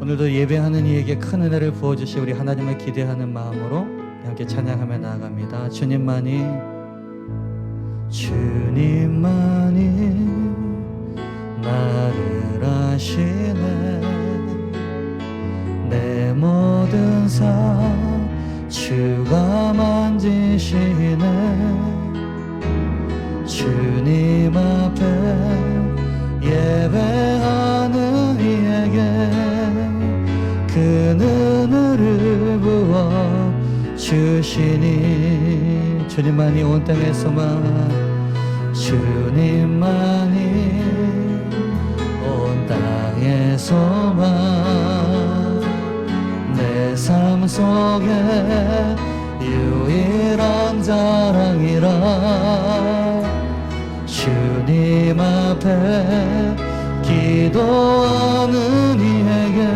오늘도 예배하는 이에게 큰 은혜를 부어주시 우리 하나님을 기대하는 마음으로 함께 찬양하며 나아갑니다. 주님만이 나를 아시네. 내 모든 삶 주가 만지시네. 주님 앞에 예배하는 이에게 그 은혜를 부어 주시니. 주님만이 온 땅에서만, 주님만이 온 땅에서만 내 삶 속에 유일한 자랑이라. 주님 앞에 기도하는 이에게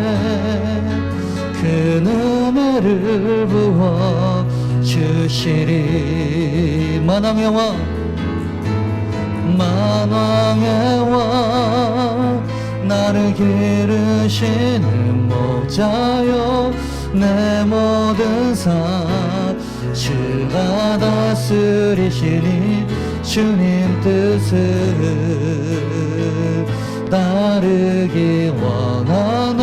그 은혜를 부어 주시리. 만왕의 왕, 만왕의 왕, 나를 기르시는 목자여. 내 모든 삶 주가 다스리시니. 주님 뜻을 따르기 원하네.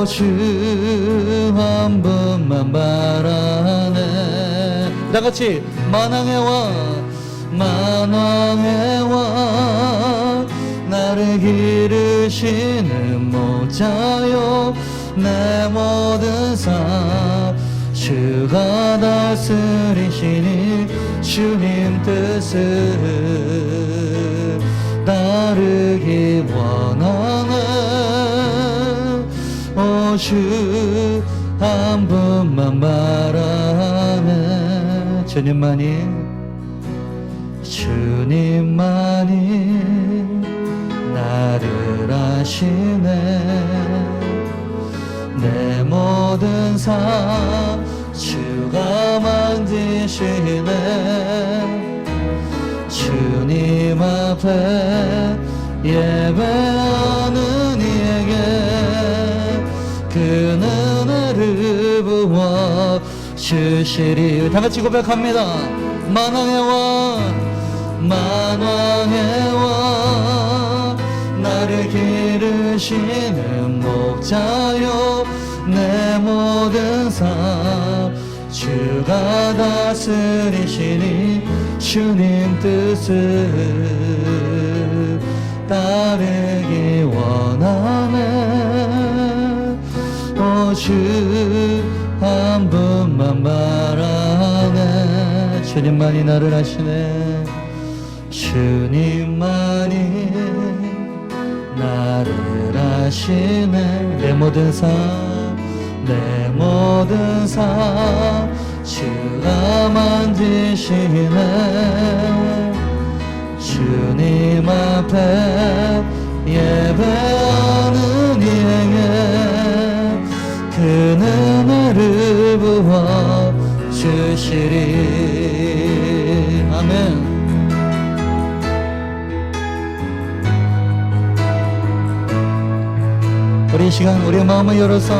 주 한 분만 바라네. 다같이 만왕의 왕, 만왕의 왕, 나를 기르시는 목자여. 내 모든 삶 주가 다스리시니. 주님 뜻을 따르기 원하네. 주 한 분만 바라네. 주님만이 나를 아시네. 내 모든 삶 주가 만지시네. 주님 앞에 예배하는 이에게 그 은혜를 부어 주시리. 다같이 고백합니다. 만왕의 왕, 만왕의 왕, 나를 기르시는 목자여. 내 모든 삶 주가 다스리시니. 주님 뜻을 따르기 원하네. 주 한 분만 바라네. 주님만이 나를 아시네. 주님만이 나를 아시네. 내 모든 삶, 내 모든 삶 주가 만지시네. 주님 앞에 예배하는 이에게 그 은혜를 부어 주시리. 아멘. 우리 이 시간 우리의 마음을 열어서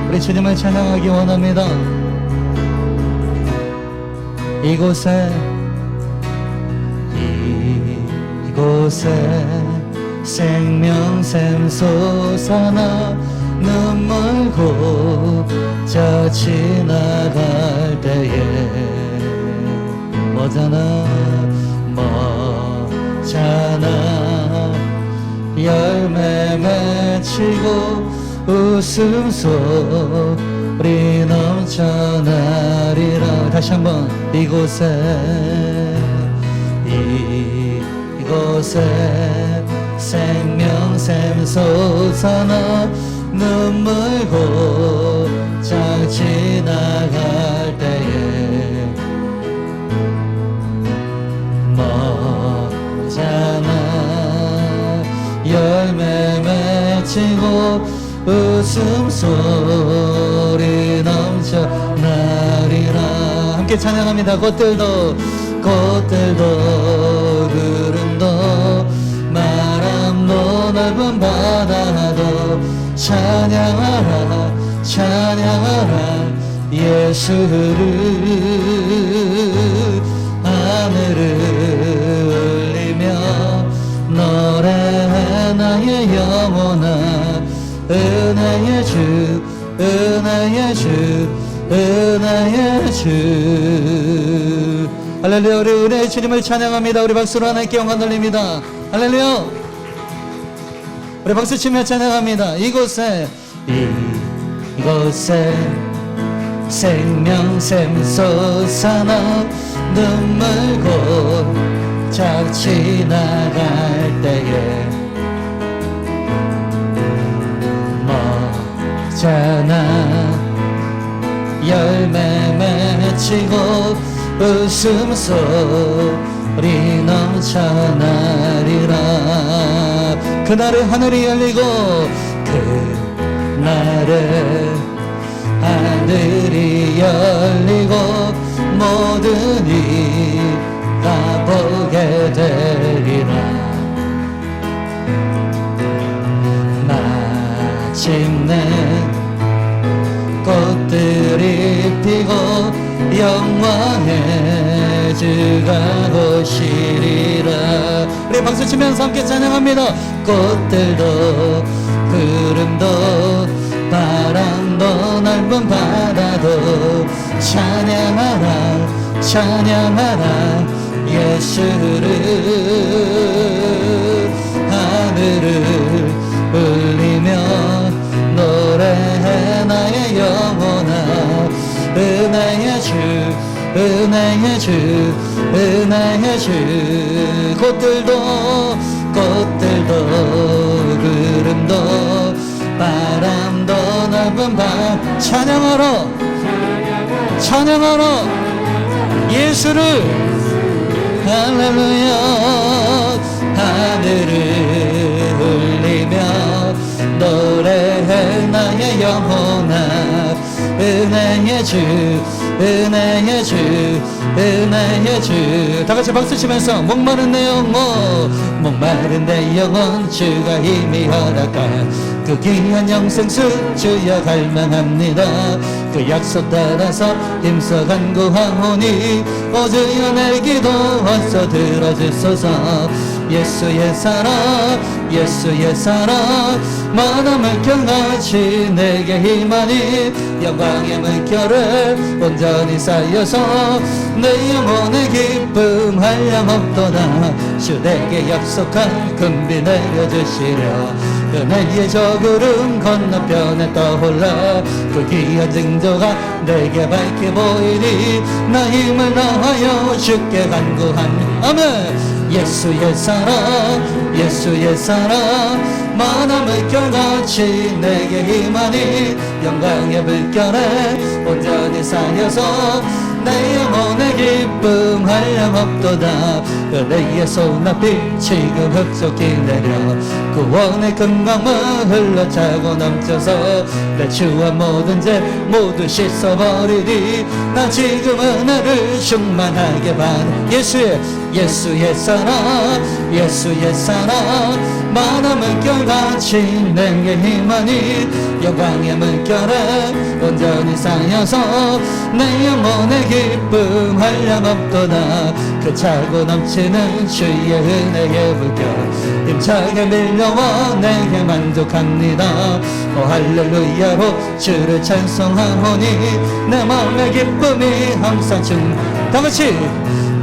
우리 주님을 찬양하기 원합니다. 이곳에 생명샘 솟아나 눈물 고자 지나갈 때에 머잖아 열매 맺히고 웃음소리 넘쳐나리라. 다시 한번. 이곳에 생명샘 솟아나 눈물 고자 지나갈 때에 머잖아 열매 맺히고 웃음소리 넘쳐나리라. 함께 찬양합니다. 꽃들도 구름도 바람도 넓은 바다 찬양하라 찬양하라 예수를 하늘을 울리며 노래해 나의 영혼아 은혜의 주 은혜의 주 은혜의 주 할렐루야. 우리 은혜의 주님을 찬양합니다. 우리 박수로 하나님께 영광 돌립니다. 할렐루야. 우리 박수 치며 찬양합니다. 이곳에 생명샘 솟아나 눈물 곧잘 지나갈 때에 먹잖아 열매 맺히고 웃음소리 넘쳐나리라. 그날의 하늘이 열리고 그날의 하늘이 열리고 모든 이가 보게 되리라. 마침내 꽃들이 피고 영광의 주가 오시리라. 우리 박수치면서 함께 찬양합니다. 꽃들도 구름도 바람도 넓은 바다도 찬양하라 찬양하라 예수를 하늘을 울리며 노래해 나의 영혼아 은혜의 주 은혜의 주 은혜의 주 꽃들도 구름도 바람도 넓은 밤 찬양하러 예수를 할렐루야. 하늘을 울리며 노래해 나의 영혼아 은혜의 주 은혜의 주 은혜의 주. 다같이 박수치면서 목마른 내 영혼 목마른 내 영혼 주가 힘이 허락한 그 귀한 영생수 주여 갈망합니다. 그 약속 따라서 힘써 간구하오니 오 주여 내 기도 어서 들어주소서. 예수의 사랑 예수의 사랑 만화 물결같이 내게 힘하니 영광의 물결을 온전히 쌓여서 내 영혼의 기쁨 한량없도다. 주 내게 약속한 금비 내려주시려 은혜의 저 구름 건너편에 떠올라 그 귀한 징조가 내게 밝게 보이니 나 힘을 다하여 주께 간구한 아멘. 예수의 사랑 예수의 사랑 만화 물결같이 내게 힘하니 영광의 물결에 온전히 쌓여서 내 영혼의 기쁨 한량없도다. 그대의 손앞이 지금 흡속히 내려 구원의 큰 강물 흘러차고 넘쳐서 내 주한 모든 죄 모두 씻어버리니 나 지금 은혜를 충만하게 받는 예수의 사랑 예수의 사랑 만화 물결같이 내게 힘하니 영광의 물결에 온전히 쌓여서 내 영혼의 기쁨 한량없도다. 그 차고 넘치는 주의 은혜의 물결 힘차게 밀려와 내게 만족합니다. 오 할렐루야로 주를 찬송하오니 내 마음의 기쁨이 항상 다같이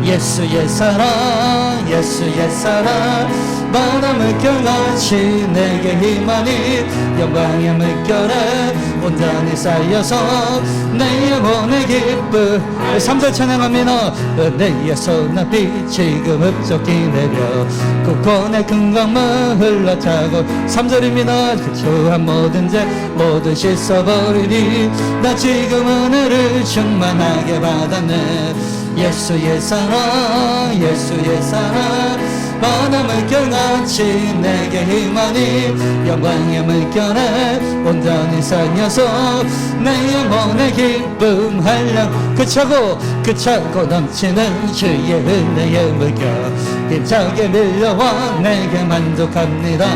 예수의 사랑 예수의 사랑 만화 물결같이 내게 힘하니 영광의 물결에 온전히 쌓여서 내 영혼의 기쁨 3절 찬양합니다. 은혜의 손앞이 지금 흡속히 내려 구원의 큰 강물 흘러차고 3절입니다. 그 주한 모든 죄 모두 씻어버리니 나 지금 은혜를 충만하게 받았네. 예수의 사랑 예수의 사랑 바다 물결같이 내게 힘하니 영광의 물결에 온전히 쌓여서 내 영혼의 기쁨 한량 그차고 넘치는 주의 은혜의 물결 힘차게 밀려와 내게 만족합니다.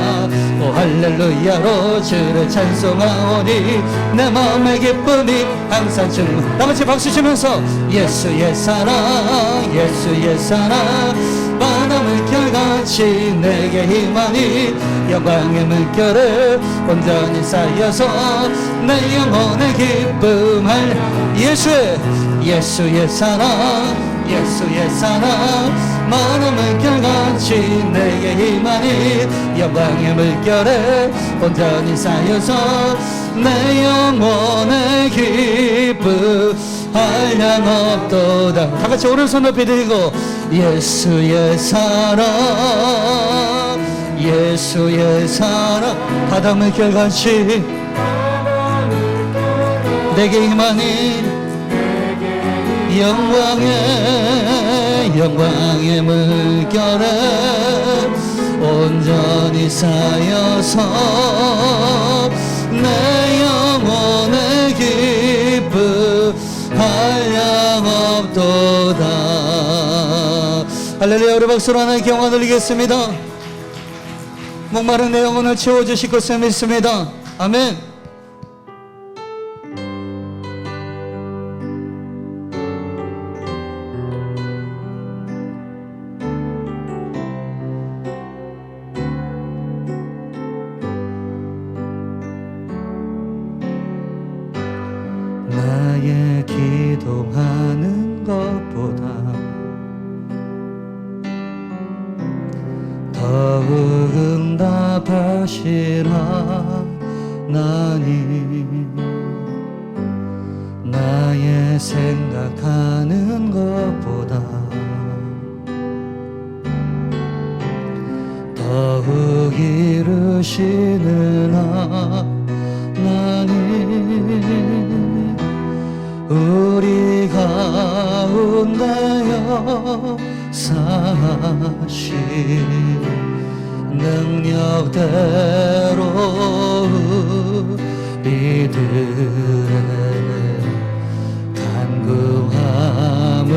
오 할렐루야로 주를 찬송하오니 내 마음의 기쁨이 항상 충만. 나같이 박수 치면서 예수의 사랑 예수의 사랑 바다 물결같이 내게 힘하니 영광의 물결을 온전히 쌓여서 내 영혼의 기쁨을 예수의 사랑 예수의 사랑 바다 물결같이 내게 힘하니 영광의 물결에 온전히 쌓여서 내 영혼의 기쁨 한량없도다. 다같이 오른손 높이 들고 예수의 사랑 예수의 사랑 바다 물결같이 내게 힘하니 영광의 물결에 온전히 쌓여서 내 영혼의 기쁨 한량없도다. 할렐루야. 우리 박수로 하나님께 영광 돌리겠습니다. 목마른 내 영혼을 채워주실 것을 믿습니다. 아멘. 나의 기도하는 것보다 더욱 응답하시라 나니 나의 생각하는 것보다 더욱 이루시는 하나님 우리 가운데 역사하신 능력대로 우리들의 간구함을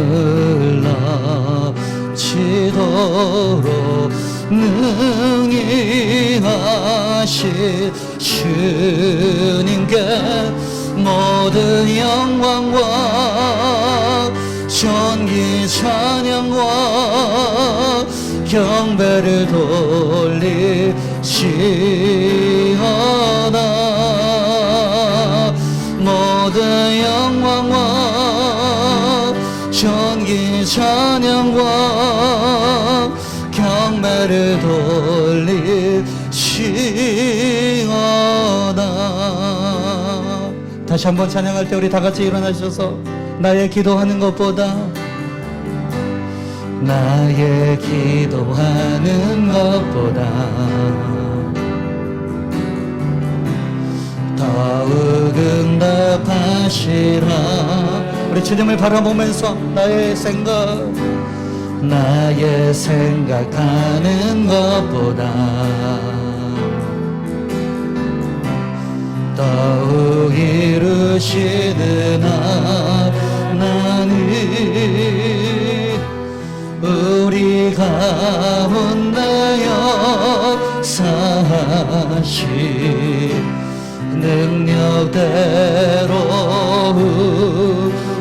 넘치도록 능히 하신 주님께 모든 영광과 존귀 찬양과 경배를 돌리시어다. 모든 영광과 존귀 찬양과 경배를 돌리시어다. 다시 한번 찬양할 때 우리 다 같이 일어나셔서 나의 기도하는 것보다 나의 기도하는 것보다 더욱 응답하시라. 우리 주님을 바라보면서 나의 생각하는 것보다 더욱 이루시는 하나님 우리 가운데 역사하신 능력대로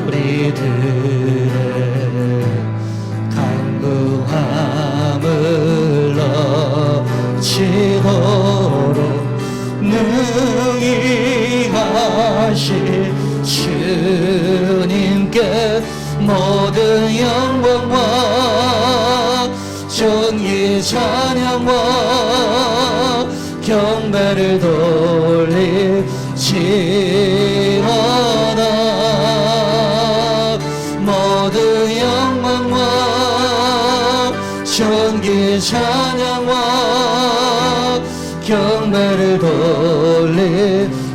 우리들의 간구함을 넘치도록 능히 하신 주님께 모든 영광과 존귀 찬양과 경배를 돌리시어다. 모든 영광과 존귀 찬양과 경배를 돌리시어다.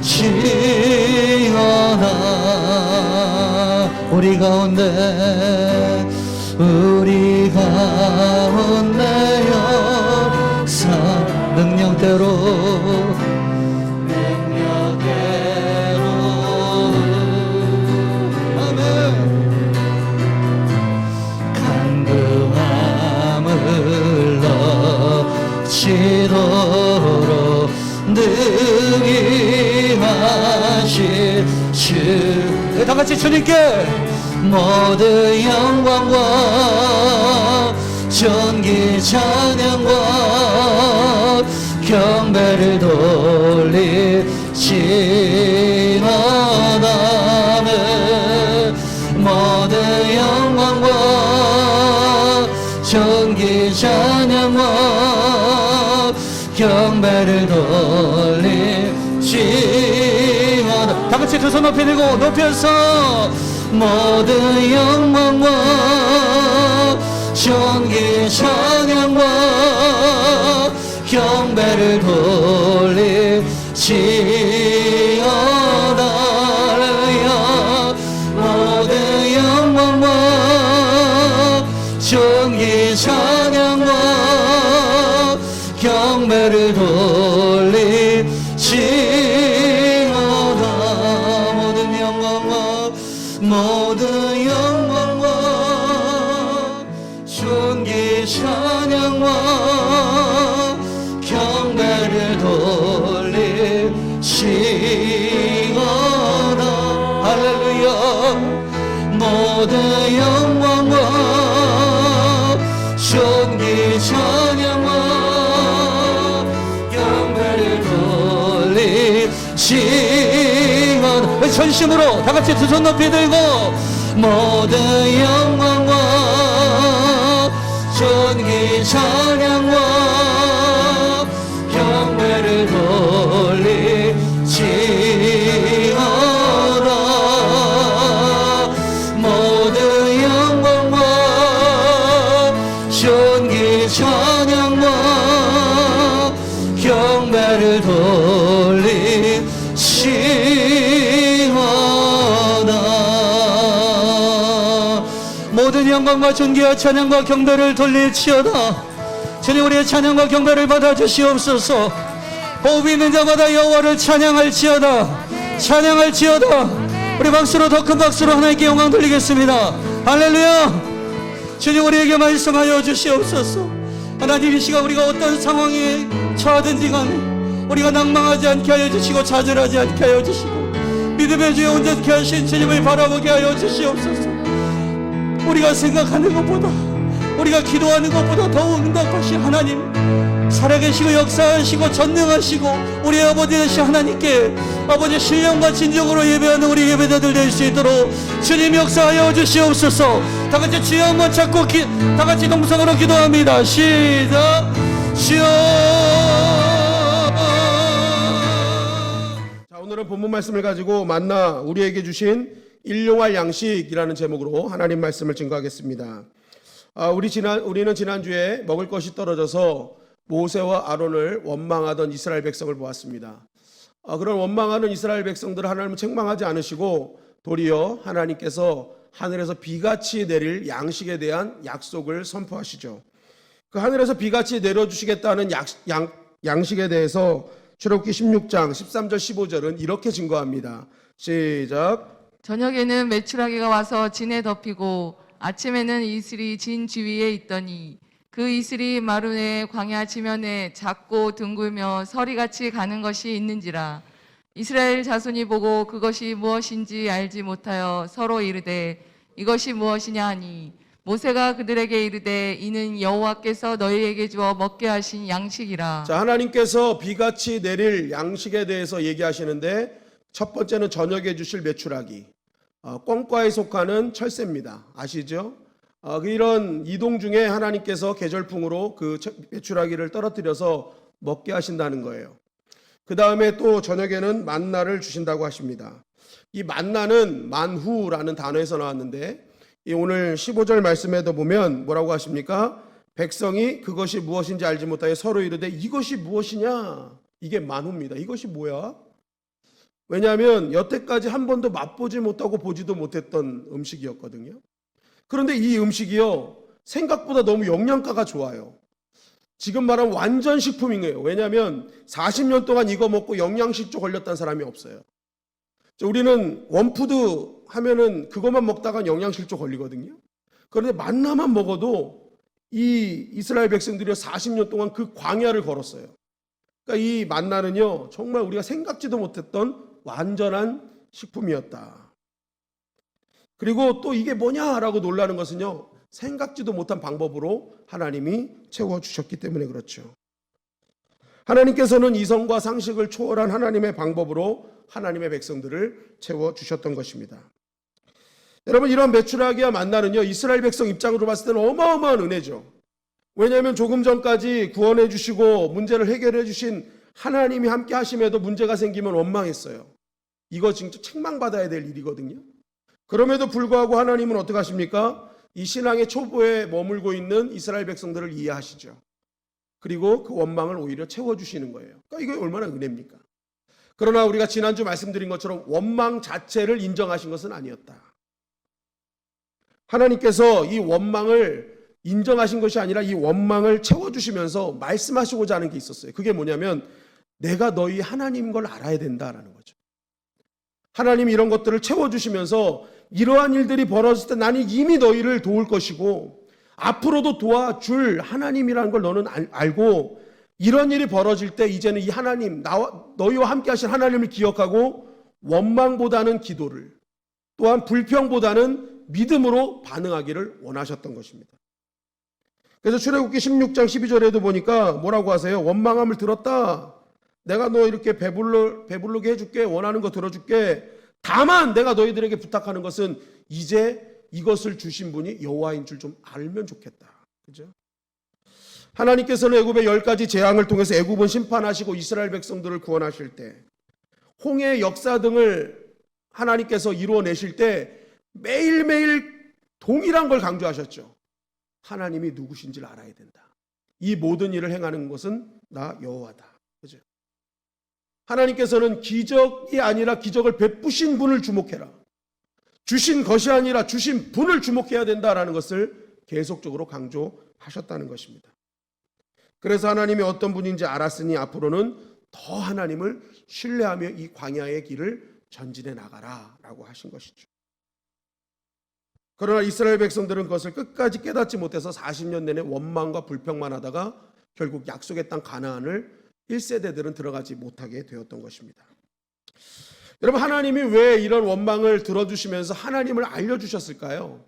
우리 가운데 능력대로 아멘. 강금함을 넘치도록 능히 하실 주. 다 같이 주님께 모든 영광과 존귀 찬양과 경배를 돌리시나다네. 모든 영광과 존귀 찬양과 경배를 돌리시나다. 다 같이 두 손 높이 들고 높여서 모든 영광과 존귀 찬양과 경배를 돌리시오다. 할렐루야. 모든 영광과 존귀 찬양과 경배를 돌리시오다. 모든 영광과 모든 영광과 존귀 찬양과 경배를 돌리시오다. 할렐루야. 모든 영광과 존귀 찬양과 경배를 돌리시오다. 전심으로 다 같이 두 손 높이 들고 모든 영광과 존귀 찬양과 경배를 돌리시오다. 모든 영광과 존귀 찬양과 경배를 돌리시오다. 모든 영광과 존귀와 찬양과 경배를 돌릴지어다. 주님, 우리의 찬양과 경배를 받아주시옵소서. 호흡 있는 자마다 여호와를 찬양할지어다. 찬양할지어다. 우리 박수로, 더 큰 박수로 하나님께 영광 돌리겠습니다. 할렐루야. 주님, 우리에게 말씀하여 주시옵소서. 하나님, 이 시간 우리가 어떤 상황에 처하든지 간에 우리가 낭망하지 않게 하여 주시고 좌절하지 않게 하여 주시고 믿음의 주에 온전케 하신 주님을 바라보게 하여 주시옵소서. 우리가 생각하는 것보다, 우리가 기도하는 것보다 더 응답하신 하나님, 살아계시고 역사하시고 전능하시고 우리 아버지 되신 하나님께 아버지 신령과 진정으로 예배하는 우리 예배자들 될 수 있도록 주님 역사하여 주시옵소서. 다 같이 주여 한번 찾고 다 같이 동성으로 기도합니다. 시작. 주여. 자, 오늘은 본문 말씀을 가지고 만나 우리에게 주신 일용할 양식이라는 제목으로 하나님 말씀을 증거하겠습니다. 우리는 지난주에 먹을 것이 떨어져서 모세와 아론을 원망하던 이스라엘 백성을 보았습니다. 그런 원망하는 이스라엘 백성들을 하나님은 책망하지 않으시고 도리어 하나님께서 하늘에서 비같이 내릴 양식에 대한 약속을 선포하시죠. 그 하늘에서 비같이 내려주시겠다는 양식에 대해서 출애굽기 16장 13절 15절은 이렇게 증거합니다. 시작. 저녁에는 메추라기가 와서 진에 덮이고 아침에는 이슬이 진 주위에 있더니 그 이슬이 마루의 광야 지면에 작고 둥글며 서리같이 가는 것이 있는지라. 이스라엘 자손이 보고 그것이 무엇인지 알지 못하여 서로 이르되 이것이 무엇이냐 하니 모세가 그들에게 이르되 이는 여호와께서 너희에게 주어 먹게 하신 양식이라. 자, 하나님께서 비같이 내릴 양식에 대해서 얘기하시는데 첫 번째는 저녁에 주실 메추라기, 꿩과에 속하는 철새입니다. 아시죠? 이런 이동 중에 하나님께서 계절풍으로 그 메추라기를 떨어뜨려서 먹게 하신다는 거예요. 그 다음에 또 저녁에는 만나를 주신다고 하십니다. 이 만나는 만후라는 단어에서 나왔는데 오늘 15절 말씀에도 보면 뭐라고 하십니까? 백성이 그것이 무엇인지 알지 못하여 서로 이르되 이것이 무엇이냐? 이게 만후입니다. 이것이 뭐야? 왜냐하면 여태까지 한 번도 맛보지 못하고 보지도 못했던 음식이었거든요. 그런데 이 음식이요, 생각보다 너무 영양가가 좋아요. 지금 말하면 완전 식품인 거예요. 왜냐하면 40년 동안 이거 먹고 영양실조 걸렸다는 사람이 없어요. 우리는 원푸드 하면은 그것만 먹다가 영양실조 걸리거든요. 그런데 만나만 먹어도 이 이스라엘 백성들이 40년 동안 그 광야를 걸었어요. 그러니까 이 만나는요, 정말 우리가 생각지도 못했던 완전한 식품이었다. 그리고 또 이게 뭐냐라고 놀라는 것은요, 생각지도 못한 방법으로 하나님이 채워주셨기 때문에 그렇죠. 하나님께서는 이성과 상식을 초월한 하나님의 방법으로 하나님의 백성들을 채워주셨던 것입니다. 여러분, 이런 메추라기와 만나는요, 이스라엘 백성 입장으로 봤을 때는 어마어마한 은혜죠. 왜냐하면 조금 전까지 구원해 주시고 문제를 해결해 주신 하나님이 함께 하심에도 문제가 생기면 원망했어요. 이거 진짜 책망받아야 될 일이거든요. 그럼에도 불구하고 하나님은 어떻게 하십니까? 이 신앙의 초보에 머물고 있는 이스라엘 백성들을 이해하시죠. 그리고 그 원망을 오히려 채워주시는 거예요. 그러니까 이게 얼마나 은혜입니까? 그러나 우리가 지난주 말씀드린 것처럼 원망 자체를 인정하신 것은 아니었다. 하나님께서 이 원망을 인정하신 것이 아니라 이 원망을 채워주시면서 말씀하시고자 하는 게 있었어요. 그게 뭐냐면 내가 너희 하나님인 걸 알아야 된다라는 거죠. 하나님이 이런 것들을 채워주시면서 이러한 일들이 벌어졌을 때 나는 이미 너희를 도울 것이고 앞으로도 도와줄 하나님이라는 걸 너는 알고 이런 일이 벌어질 때 이제는 이 하나님, 너희와 함께 하신 하나님을 기억하고 원망보다는 기도를, 또한 불평보다는 믿음으로 반응하기를 원하셨던 것입니다. 그래서 출애굽기 16장 12절에도 보니까 뭐라고 하세요? 원망함을 들었다. 내가 너 이렇게 배부르게 해줄게. 원하는 거 들어줄게. 다만 내가 너희들에게 부탁하는 것은 이제 이것을 주신 분이 여호와인 줄 좀 알면 좋겠다. 그죠? 하나님께서는 애굽의 10가지 재앙을 통해서 애굽은 심판하시고 이스라엘 백성들을 구원하실 때, 홍해의 역사 등을 하나님께서 이루어내실 때 매일매일 동일한 걸 강조하셨죠. 하나님이 누구신지를 알아야 된다. 이 모든 일을 행하는 것은 나 여호와다. 그죠? 하나님께서는 기적이 아니라 기적을 베푸신 분을 주목해라. 주신 것이 아니라 주신 분을 주목해야 된다라는 것을 계속적으로 강조하셨다는 것입니다. 그래서 하나님이 어떤 분인지 알았으니 앞으로는 더 하나님을 신뢰하며 이 광야의 길을 전진해 나가라라고 하신 것이죠. 그러나 이스라엘 백성들은 그것을 끝까지 깨닫지 못해서 40년 내내 원망과 불평만 하다가 결국 약속의 땅 가나안을 1세대들은 들어가지 못하게 되었던 것입니다. 여러분, 하나님이 왜 이런 원망을 들어주시면서 하나님을 알려주셨을까요?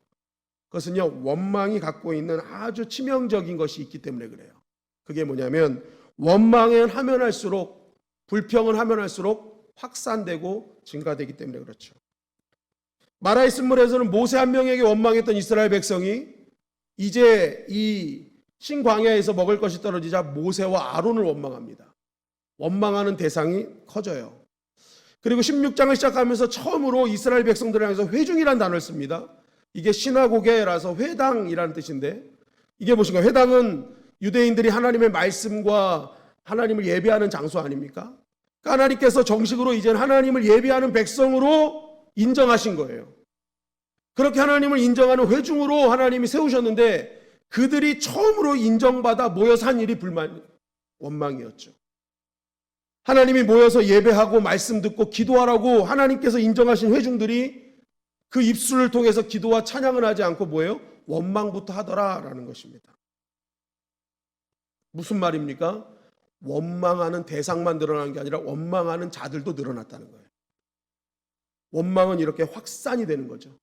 그것은요, 원망이 갖고 있는 아주 치명적인 것이 있기 때문에 그래요. 그게 뭐냐면 원망은 하면 할수록, 불평은 하면 할수록 확산되고 증가되기 때문에 그렇죠. 마라의 쓴물에서는 모세 한 명에게 원망했던 이스라엘 백성이 이제 이 신광야에서 먹을 것이 떨어지자 모세와 아론을 원망합니다. 원망하는 대상이 커져요. 그리고 16장을 시작하면서 처음으로 이스라엘 백성들을 향해서 회중이라는 단어를 씁니다. 이게 시나고게라서 회당이라는 뜻인데, 이게 무엇인가? 회당은 유대인들이 하나님의 말씀과 하나님을 예배하는 장소 아닙니까? 그러니까 하나님께서 정식으로 이제는 하나님을 예배하는 백성으로 인정하신 거예요. 그렇게 하나님을 인정하는 회중으로 하나님이 세우셨는데 그들이 처음으로 인정받아 모여서 한 일이 원망이었죠. 하나님이 모여서 예배하고 말씀 듣고 기도하라고 하나님께서 인정하신 회중들이 그 입술을 통해서 기도와 찬양을 하지 않고 뭐예요? 원망부터 하더라라는 것입니다. 무슨 말입니까? 원망하는 대상만 늘어나는 게 아니라 원망하는 자들도 늘어났다는 거예요. 원망은 이렇게 확산이 되는 거죠.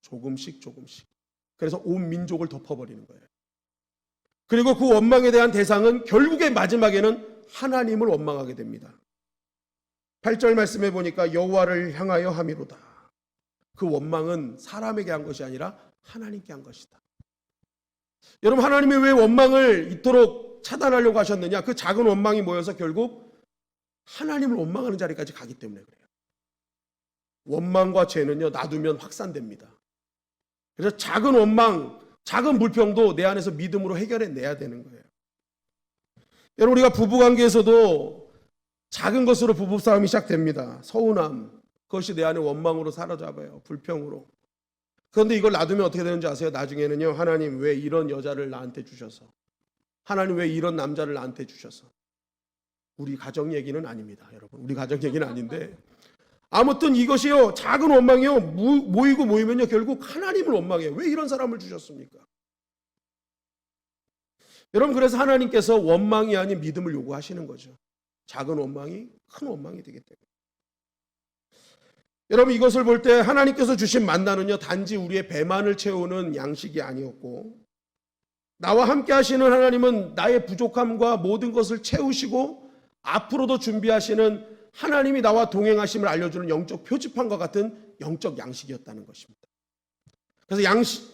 조금씩. 그래서 온 민족을 덮어버리는 거예요. 그리고 그 원망에 대한 대상은 결국에 마지막에는 하나님을 원망하게 됩니다. 8절 말씀해 보니까 여호와를 향하여 함이로다. 그 원망은 사람에게 한 것이 아니라 하나님께 한 것이다. 여러분, 하나님이 왜 원망을 이토록 차단하려고 하셨느냐? 그 작은 원망이 모여서 결국 하나님을 원망하는 자리까지 가기 때문에 그래요. 원망과 죄는요, 놔두면 확산됩니다. 그래서 작은 원망, 작은 불평도 내 안에서 믿음으로 해결해내야 되는 거예요. 여러분, 우리가 부부관계에서도 작은 것으로 부부싸움이 시작됩니다. 서운함, 그것이 내 안에 원망으로 사로잡아요. 불평으로. 그런데 이걸 놔두면 어떻게 되는지 아세요? 나중에는요, 하나님 왜 이런 여자를 나한테 주셔서, 하나님 왜 이런 남자를 나한테 주셔서? 우리 가정 얘기는 아닙니다, 여러분. 우리 가정 얘기는 아닌데 아무튼 이것이요, 작은 원망이요, 모이고 모이면요 결국 하나님을 원망해요. 왜 이런 사람을 주셨습니까? 여러분, 그래서 하나님께서 원망이 아닌 믿음을 요구하시는 거죠. 작은 원망이 큰 원망이 되기 때문에. 여러분, 이것을 볼 때 하나님께서 주신 만나는요 단지 우리의 배만을 채우는 양식이 아니었고, 나와 함께 하시는 하나님은 나의 부족함과 모든 것을 채우시고 앞으로도 준비하시는 하나님이 나와 동행하심을 알려주는 영적 표지판과 같은 영적 양식이었다는 것입니다. 그래서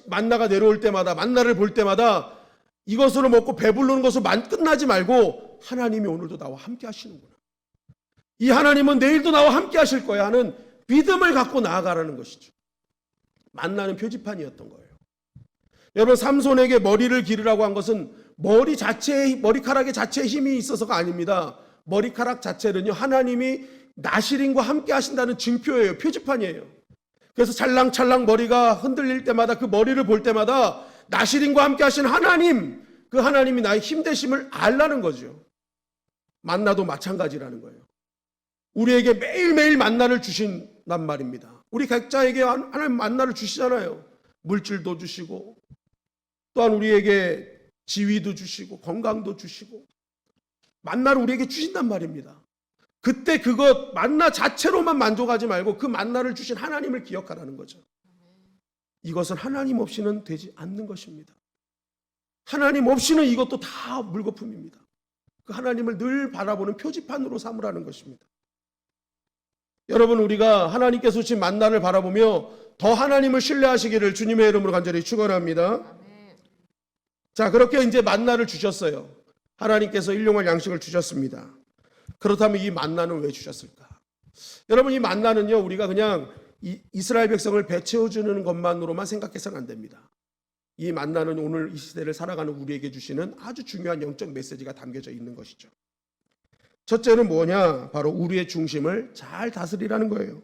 만나가 내려올 때마다, 만나를 볼 때마다 이것으로 먹고 배부르는 것으로 끝나지 말고 하나님이 오늘도 나와 함께 하시는구나, 이 하나님은 내일도 나와 함께 하실 거야 하는 믿음을 갖고 나아가라는 것이죠. 만나는 표지판이었던 거예요. 여러분, 삼손에게 머리를 기르라고 한 것은 머리카락의 자체에 힘이 있어서가 아닙니다. 머리카락 자체는요 하나님이 나시린과 함께 하신다는 증표예요. 표지판이에요. 그래서 찰랑찰랑 머리가 흔들릴 때마다, 그 머리를 볼 때마다 나시린과 함께 하신 하나님, 그 하나님이 나의 힘되심을 알라는 거죠. 만나도 마찬가지라는 거예요. 우리에게 매일매일 만나를 주신단 말입니다. 우리 각자에게 하나님 만나를 주시잖아요. 물질도 주시고, 또한 우리에게 지위도 주시고 건강도 주시고 만나를 우리에게 주신단 말입니다. 그때 그것 만나 자체로만 만족하지 말고 그 만나를 주신 하나님을 기억하라는 거죠. 이것은 하나님 없이는 되지 않는 것입니다. 하나님 없이는 이것도 다 물거품입니다. 그 하나님을 늘 바라보는 표지판으로 삼으라는 것입니다. 여러분, 우리가 하나님께서 주신 만나를 바라보며 더 하나님을 신뢰하시기를 주님의 이름으로 간절히 축원합니다. 자, 그렇게 이제 만나를 주셨어요. 하나님께서 일용할 양식을 주셨습니다. 그렇다면 이 만나는 왜 주셨을까? 여러분, 이 만나는요 우리가 그냥 이스라엘 백성을 배 채워주는 것만으로만 생각해서는 안 됩니다. 이 만나는 오늘 이 시대를 살아가는 우리에게 주시는 아주 중요한 영적 메시지가 담겨져 있는 것이죠. 첫째는 뭐냐? 바로 우리의 중심을 잘 다스리라는 거예요.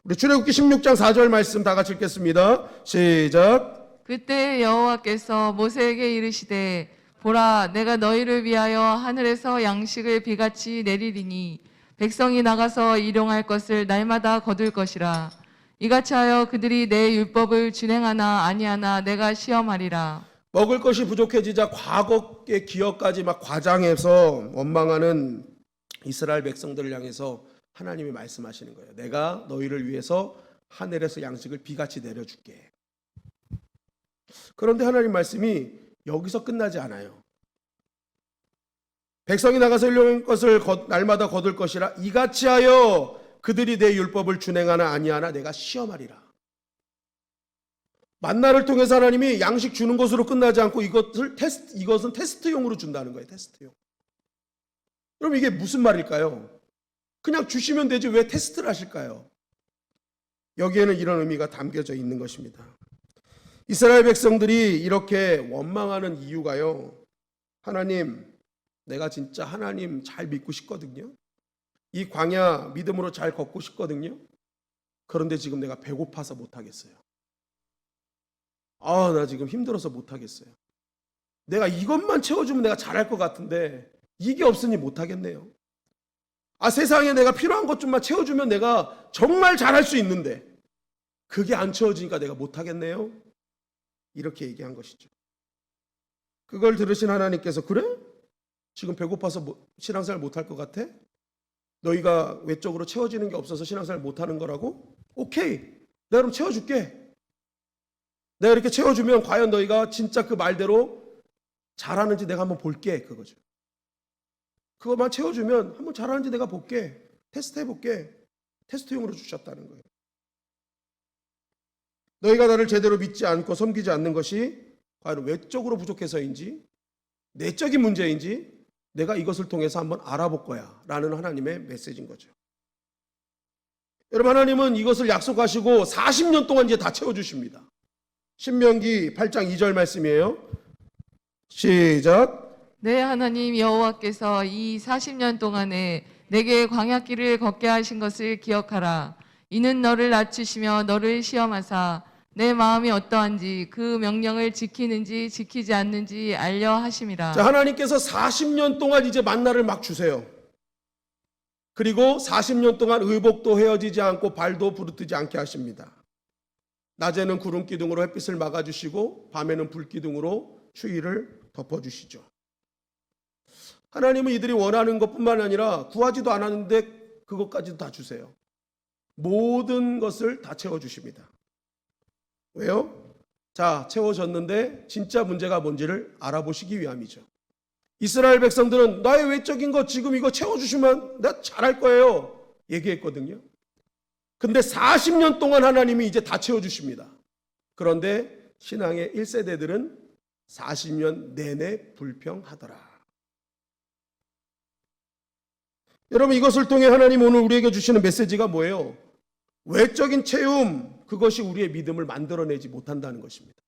우리 출애굽기 16장 4절 말씀 다 같이 읽겠습니다. 시작. 그때 여호와께서 모세에게 이르시되 보라, 내가 너희를 위하여 하늘에서 양식을 비같이 내리리니 백성이 나가서 일용할 것을 날마다 거둘 것이라. 이같이 하여 그들이 내 율법을 준행하나 아니하나 내가 시험하리라. 먹을 것이 부족해지자 과거의 기억까지 막 과장해서 원망하는 이스라엘 백성들을 향해서 하나님이 말씀하시는 거예요. 내가 너희를 위해서 하늘에서 양식을 비같이 내려줄게. 그런데 하나님 말씀이 여기서 끝나지 않아요. 백성이 나가서 일용할 것을 날마다 거둘 것이라. 이같이 하여 그들이 내 율법을 준행하나 아니하나 내가 시험하리라. 만나를 통해서 하나님이 양식 주는 것으로 끝나지 않고 이것은 테스트용으로 준다는 거예요. 테스트용. 그럼 이게 무슨 말일까요? 그냥 주시면 되지 왜 테스트를 하실까요? 여기에는 이런 의미가 담겨져 있는 것입니다. 이스라엘 백성들이 이렇게 원망하는 이유가요, 하나님, 내가 진짜 하나님 잘 믿고 싶거든요. 이 광야 믿음으로 잘 걷고 싶거든요. 그런데 지금 내가 배고파서 못하겠어요. 나 지금 힘들어서 못하겠어요. 내가 이것만 채워주면 내가 잘할 것 같은데 이게 없으니 못하겠네요. 세상에 내가 필요한 것 좀만 채워주면 내가 정말 잘할 수 있는데 그게 안 채워지니까 내가 못하겠네요. 이렇게 얘기한 것이죠. 그걸 들으신 하나님께서, 그래? 지금 배고파서 신앙생활 못할 것 같아? 너희가 외적으로 채워지는 게 없어서 신앙생활 못하는 거라고? 오케이, 내가 그럼 채워줄게. 내가 이렇게 채워주면 과연 너희가 진짜 그 말대로 잘하는지 내가 한번 볼게, 그거죠. 그것만 채워주면 한번 잘하는지 내가 볼게. 테스트 해볼게. 테스트용으로 주셨다는 거예요. 너희가 나를 제대로 믿지 않고 섬기지 않는 것이 과연 외적으로 부족해서인지 내적인 문제인지 내가 이것을 통해서 한번 알아볼 거야 라는 하나님의 메시지인 거죠. 여러분, 하나님은 이것을 약속하시고 40년 동안 이제 다 채워주십니다. 신명기 8장 2절 말씀이에요. 시작. 내 하나님 여호와께서 이 40년 동안에 내게 광야길을 걷게 하신 것을 기억하라. 이는 너를 낮추시며 너를 시험하사 내 마음이 어떠한지 그 명령을 지키는지 지키지 않는지 알려 하심이라. 자, 하나님께서 40년 동안 이제 만나를 막 주세요. 그리고 40년 동안 의복도 헤어지지 않고 발도 부르뜨지 않게 하십니다. 낮에는 구름 기둥으로 햇빛을 막아주시고 밤에는 불 기둥으로 추위를 덮어주시죠. 하나님은 이들이 원하는 것뿐만 아니라 구하지도 않았는데 그것까지도 다 주세요. 모든 것을 다 채워주십니다. 왜요? 자, 채워졌는데 진짜 문제가 뭔지를 알아보시기 위함이죠. 이스라엘 백성들은 나의 외적인 거 지금 이거 채워주시면 내가 잘할 거예요 얘기했거든요. 근데 40년 동안 하나님이 이제 다 채워주십니다. 그런데 신앙의 1세대들은 40년 내내 불평하더라. 여러분, 이것을 통해 하나님 오늘 우리에게 주시는 메시지가 뭐예요? 외적인 채움, 그것이 우리의 믿음을 만들어내지 못한다는 것입니다.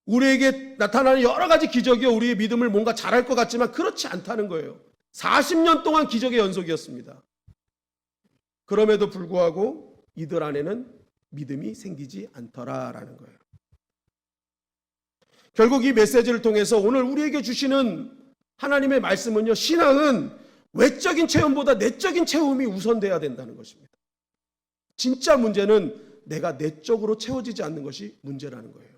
우리에게 나타나는 여러 가지 기적이 우리의 믿음을 뭔가 잘할 것 같지만 그렇지 않다는 거예요. 40년 동안 기적의 연속이었습니다. 그럼에도 불구하고 이들 안에는 믿음이 생기지 않더라라는 거예요. 결국 이 메시지를 통해서 오늘 우리에게 주시는 하나님의 말씀은요, 신앙은 외적인 체험보다 내적인 체험이 우선돼야 된다는 것입니다. 진짜 문제는 내가 내적으로 채워지지 않는 것이 문제라는 거예요.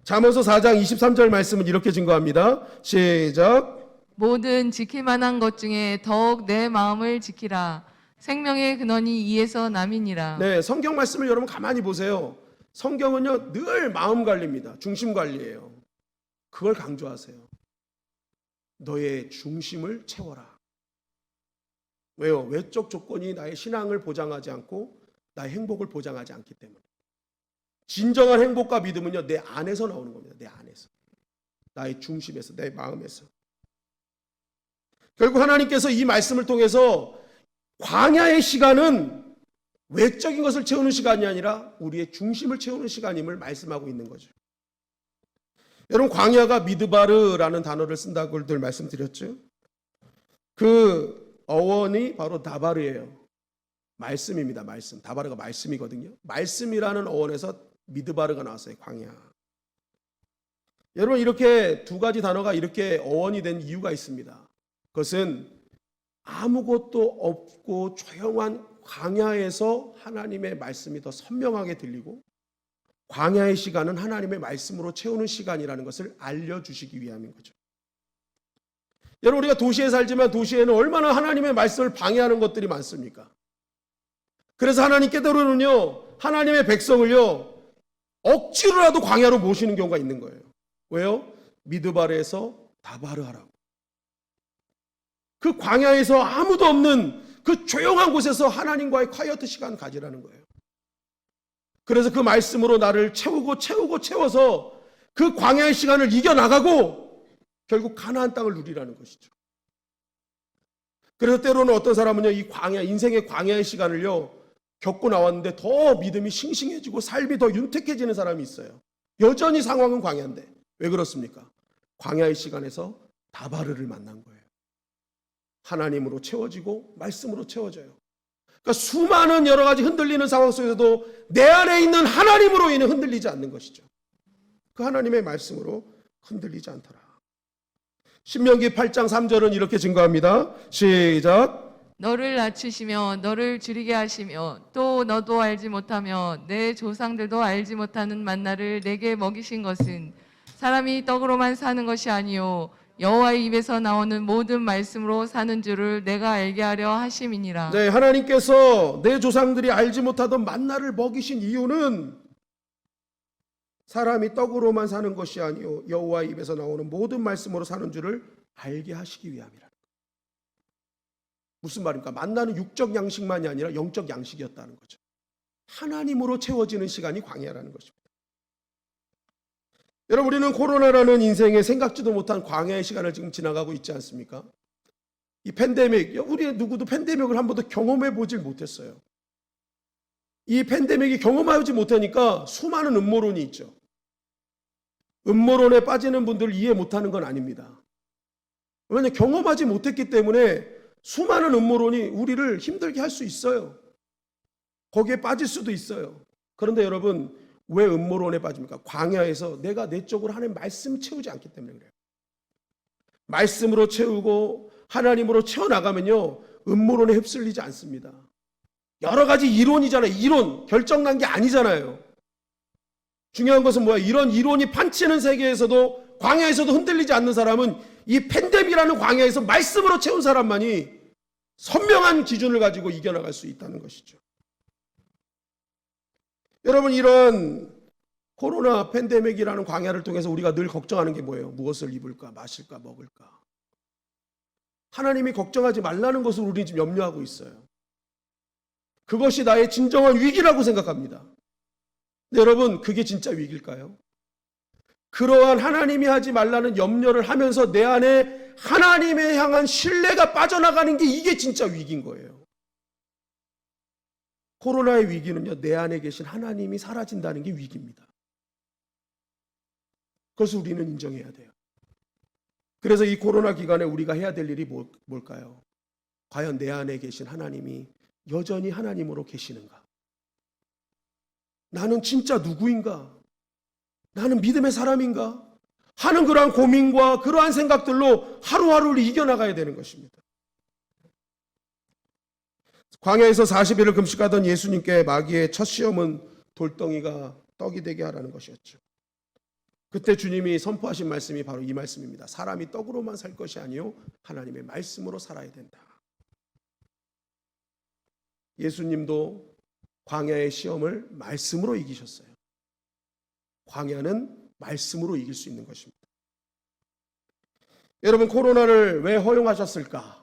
잠언서 4장 23절 말씀은 이렇게 증거합니다. 시작. 모든 지킬 만한 것 중에 더욱 내 마음을 지키라. 생명의 근원이 이에서 남이니라. 네, 성경 말씀을 여러분 가만히 보세요. 성경은요 늘 마음 관리입니다. 중심 관리예요. 그걸 강조하세요. 너의 중심을 채워라. 왜요? 외적 조건이 나의 신앙을 보장하지 않고 나의 행복을 보장하지 않기 때문에. 진정한 행복과 믿음은요 내 안에서 나오는 겁니다. 내 안에서, 나의 중심에서, 내 마음에서. 결국 하나님께서 이 말씀을 통해서 광야의 시간은 외적인 것을 채우는 시간이 아니라 우리의 중심을 채우는 시간임을 말씀하고 있는 거죠. 여러분, 광야가 미드바르라는 단어를 쓴다고 늘 말씀드렸죠. 그 어원이 바로 다바르예요. 말씀입니다. 말씀. 다바르가 말씀이거든요. 말씀이라는 어원에서 미드바르가 나왔어요. 광야. 여러분, 이렇게 두 가지 단어가 이렇게 어원이 된 이유가 있습니다. 그것은 아무것도 없고 조용한 광야에서 하나님의 말씀이 더 선명하게 들리고 광야의 시간은 하나님의 말씀으로 채우는 시간이라는 것을 알려주시기 위함인 거죠. 여러분, 우리가 도시에 살지만 도시에는 얼마나 하나님의 말씀을 방해하는 것들이 많습니까? 그래서 하나님께서는요 하나님의 백성을요 억지로라도 광야로 모시는 경우가 있는 거예요. 왜요? 미드바르에서 다바르 하라고. 그 광야에서 아무도 없는 그 조용한 곳에서 하나님과의 콰이어트 시간 가지라는 거예요. 그래서 그 말씀으로 나를 채워서 그 광야의 시간을 이겨나가고 결국 가나안 땅을 누리라는 것이죠. 그래서 때로는 어떤 사람은요 이 광야, 인생의 광야의 시간을요 겪고 나왔는데 더 믿음이 싱싱해지고 삶이 더 윤택해지는 사람이 있어요. 여전히 상황은 광야인데 왜 그렇습니까? 광야의 시간에서 다바르를 만난 거예요. 하나님으로 채워지고 말씀으로 채워져요. 그러니까 수많은 여러 가지 흔들리는 상황 속에서도 내 안에 있는 하나님으로 인해 흔들리지 않는 것이죠. 그 하나님의 말씀으로 흔들리지 않더라. 신명기 8장 3절은 이렇게 증거합니다. 시작. 너를 낮추시며 너를 줄이게 하시며 또 너도 알지 못하며 내 조상들도 알지 못하는 만나를 내게 먹이신 것은 사람이 떡으로만 사는 것이 아니요 여호와의 입에서 나오는 모든 말씀으로 사는 줄을 내가 알게 하려 하심이니라. 네, 하나님께서 내 조상들이 알지 못하던 만나를 먹이신 이유는 사람이 떡으로만 사는 것이 아니요 여호와의 입에서 나오는 모든 말씀으로 사는 줄을 알게 하시기 위함이라. 무슨 말입니까? 만나는 육적 양식만이 아니라 영적 양식이었다는 거죠. 하나님으로 채워지는 시간이 광야라는 것입니다. 여러분, 우리는 코로나라는 인생에 생각지도 못한 광야의 시간을 지금 지나가고 있지 않습니까? 이 팬데믹, 우리 누구도 팬데믹을 한 번도 경험해 보질 못했어요. 이 팬데믹이 경험하지 못하니까 수많은 음모론이 있죠. 음모론에 빠지는 분들을 이해 못하는 건 아닙니다. 왜냐하면 경험하지 못했기 때문에 수많은 음모론이 우리를 힘들게 할 수 있어요. 거기에 빠질 수도 있어요. 그런데 여러분, 왜 음모론에 빠집니까? 광야에서 내가 내적으로 하나님 말씀 채우지 않기 때문에 그래요. 말씀으로 채우고 하나님으로 채워나가면요, 음모론에 휩쓸리지 않습니다. 여러 가지 이론이잖아요. 이론, 결정난 게 아니잖아요. 중요한 것은 뭐야? 이런 이론이 판치는 세계에서도, 광야에서도 흔들리지 않는 사람은 이 팬데믹이라는 광야에서 말씀으로 채운 사람만이 선명한 기준을 가지고 이겨나갈 수 있다는 것이죠. 여러분, 이런 코로나 팬데믹이라는 광야를 통해서 우리가 늘 걱정하는 게 뭐예요? 무엇을 입을까, 마실까, 먹을까? 하나님이 걱정하지 말라는 것을 우리는 지금 염려하고 있어요. 그것이 나의 진정한 위기라고 생각합니다. 근데 여러분, 그게 진짜 위기일까요? 그러한 하나님이 하지 말라는 염려를 하면서 내 안에 하나님에 향한 신뢰가 빠져나가는 게 이게 진짜 위기인 거예요. 코로나의 위기는요, 내 안에 계신 하나님이 사라진다는 게 위기입니다. 그것을 우리는 인정해야 돼요. 그래서 이 코로나 기간에 우리가 해야 될 일이 뭘까요? 과연 내 안에 계신 하나님이 여전히 하나님으로 계시는가? 나는 진짜 누구인가? 나는 믿음의 사람인가? 하는 그러한 고민과 그러한 생각들로 하루하루를 이겨나가야 되는 것입니다. 광야에서 40일을 금식하던 예수님께 마귀의 첫 시험은 돌덩이가 떡이 되게 하라는 것이었죠. 그때 주님이 선포하신 말씀이 바로 이 말씀입니다. 사람이 떡으로만 살 것이 아니요 하나님의 말씀으로 살아야 된다. 예수님도 광야의 시험을 말씀으로 이기셨어요. 광야는 말씀으로 이길 수 있는 것입니다. 여러분, 코로나를 왜 허용하셨을까?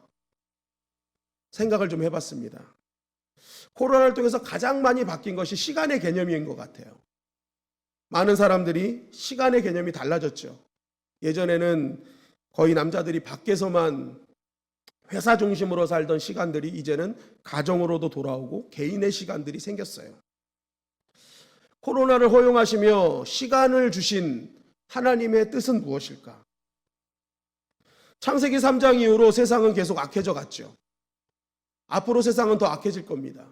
생각을 좀 해봤습니다. 코로나를 통해서 가장 많이 바뀐 것이 시간의 개념인 것 같아요. 많은 사람들이 시간의 개념이 달라졌죠. 예전에는 거의 남자들이 밖에서만 회사 중심으로 살던 시간들이 이제는 가정으로도 돌아오고 개인의 시간들이 생겼어요. 코로나를 허용하시며 시간을 주신 하나님의 뜻은 무엇일까? 창세기 3장 이후로 세상은 계속 악해져 갔죠. 앞으로 세상은 더 악해질 겁니다.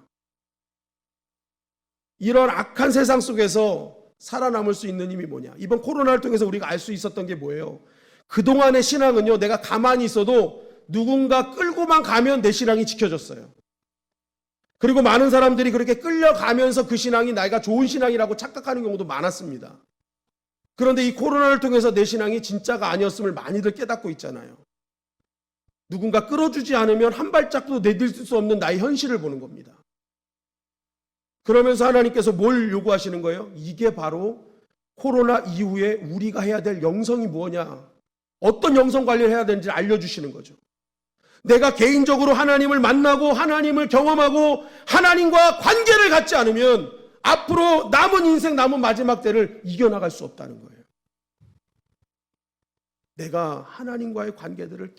이런 악한 세상 속에서 살아남을 수 있는 힘이 뭐냐? 이번 코로나를 통해서 우리가 알 수 있었던 게 뭐예요? 그동안의 신앙은요, 내가 가만히 있어도 누군가 끌고만 가면 내 신앙이 지켜졌어요. 그리고 많은 사람들이 그렇게 끌려가면서 그 신앙이 내가 좋은 신앙이라고 착각하는 경우도 많았습니다. 그런데 이 코로나를 통해서 내 신앙이 진짜가 아니었음을 많이들 깨닫고 있잖아요. 누군가 끌어주지 않으면 한 발짝도 내딜 수 없는 나의 현실을 보는 겁니다. 그러면서 하나님께서 뭘 요구하시는 거예요? 이게 바로 코로나 이후에 우리가 해야 될 영성이 뭐냐, 어떤 영성 관리를 해야 되는지 알려주시는 거죠. 내가 개인적으로 하나님을 만나고 하나님을 경험하고 하나님과 관계를 갖지 않으면 앞으로 남은 인생, 남은 마지막 때를 이겨나갈 수 없다는 거예요. 내가 하나님과의 관계들을